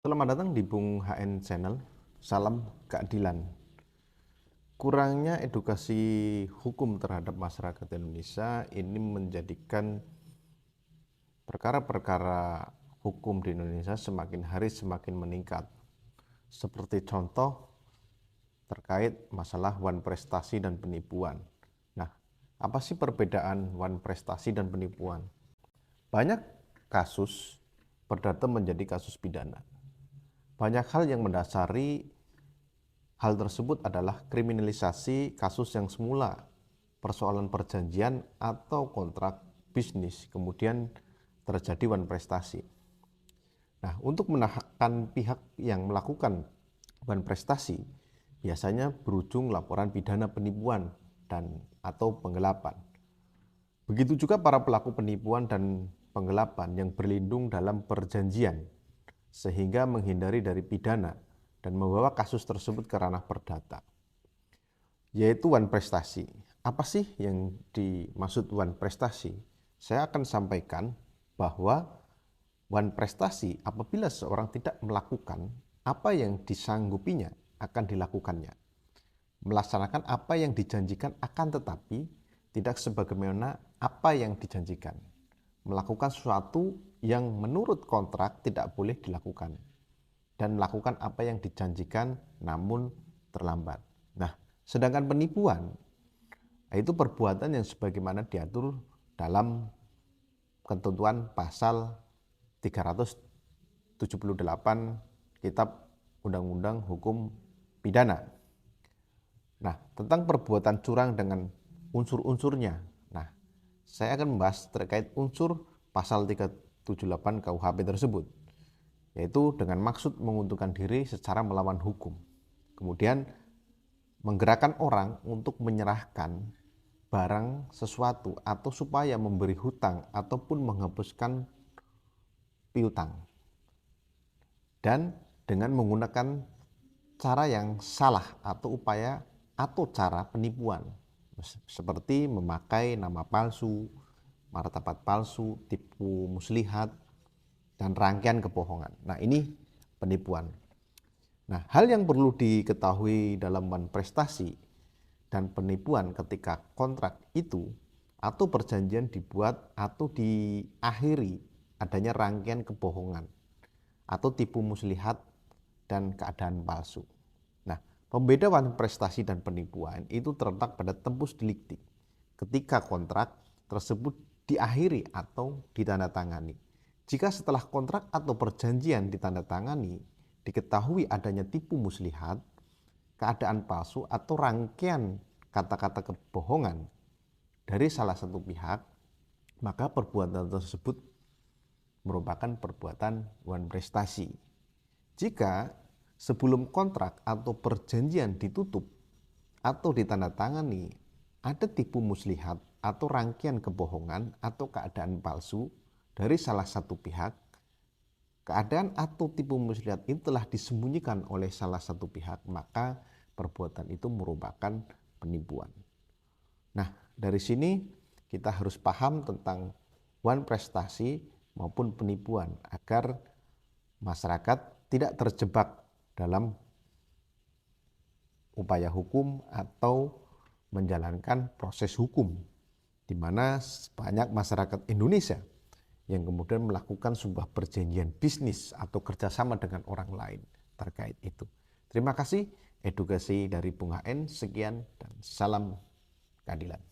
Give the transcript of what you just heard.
Selamat datang di Bung HN Channel. Salam keadilan. Kurangnya edukasi hukum terhadap masyarakat Indonesia ini menjadikan perkara-perkara hukum di Indonesia semakin hari semakin meningkat. Seperti contoh terkait masalah wan prestasi dan penipuan. Nah, apa sih perbedaan wan prestasi dan penipuan? Banyak kasus berdata menjadi kasus pidana. Banyak hal yang mendasari hal tersebut adalah kriminalisasi kasus yang semula persoalan perjanjian atau kontrak bisnis, kemudian terjadi wan prestasi. Nah, untuk menahan pihak yang melakukan wan prestasi, biasanya berujung laporan pidana penipuan dan atau penggelapan. Begitu juga para pelaku penipuan dan penggelapan yang berlindung dalam perjanjian, sehingga menghindari dari pidana dan membawa kasus tersebut ke ranah perdata, yaitu wan prestasi. Apa sih yang dimaksud wan prestasi? Saya akan sampaikan bahwa wan prestasi apabila seorang tidak melakukan apa yang disanggupinya akan dilakukannya, melaksanakan apa yang dijanjikan akan tetapi tidak sebagaimana apa yang dijanjikan, melakukan sesuatu yang menurut kontrak tidak boleh dilakukan, dan melakukan apa yang dijanjikan namun terlambat. Nah, sedangkan penipuan itu perbuatan yang sebagaimana diatur dalam ketentuan pasal 378 Kitab Undang-Undang Hukum Pidana. Nah, tentang perbuatan curang dengan unsur-unsurnya. Nah, saya akan membahas terkait unsur pasal 378 KUHP tersebut, yaitu dengan maksud menguntungkan diri secara melawan hukum. Kemudian menggerakkan orang untuk menyerahkan barang sesuatu atau supaya memberi hutang ataupun menghapuskan piutang. Dan dengan menggunakan cara yang salah atau upaya atau cara penipuan, seperti memakai nama palsu, martabat palsu, tipu muslihat, dan rangkaian kebohongan. Nah, ini penipuan. Nah, hal yang perlu diketahui dalam wan prestasi dan penipuan ketika kontrak itu atau perjanjian dibuat atau diakhiri adanya rangkaian kebohongan atau tipu muslihat dan keadaan palsu. Nah, pembeda wan prestasi dan penipuan itu terletak pada tempus delicti ketika kontrak tersebut diakhiri atau ditandatangani. Jika setelah kontrak atau perjanjian ditandatangani diketahui adanya tipu muslihat, keadaan palsu atau rangkaian kata-kata kebohongan dari salah satu pihak, maka perbuatan tersebut merupakan perbuatan wan prestasi. Jika sebelum kontrak atau perjanjian ditutup atau ditandatangani ada tipu muslihat atau rangkaian kebohongan atau keadaan palsu dari salah satu pihak, keadaan atau tipu muslihat itu telah disembunyikan oleh salah satu pihak, maka perbuatan itu merupakan penipuan. Nah, dari sini kita harus paham tentang wan prestasi maupun penipuan agar masyarakat tidak terjebak dalam upaya hukum atau menjalankan proses hukum, di mana banyak masyarakat Indonesia yang kemudian melakukan sebuah perjanjian bisnis atau kerjasama dengan orang lain terkait itu. Terima kasih, edukasi dari Bung HN, sekian dan salam keadilan.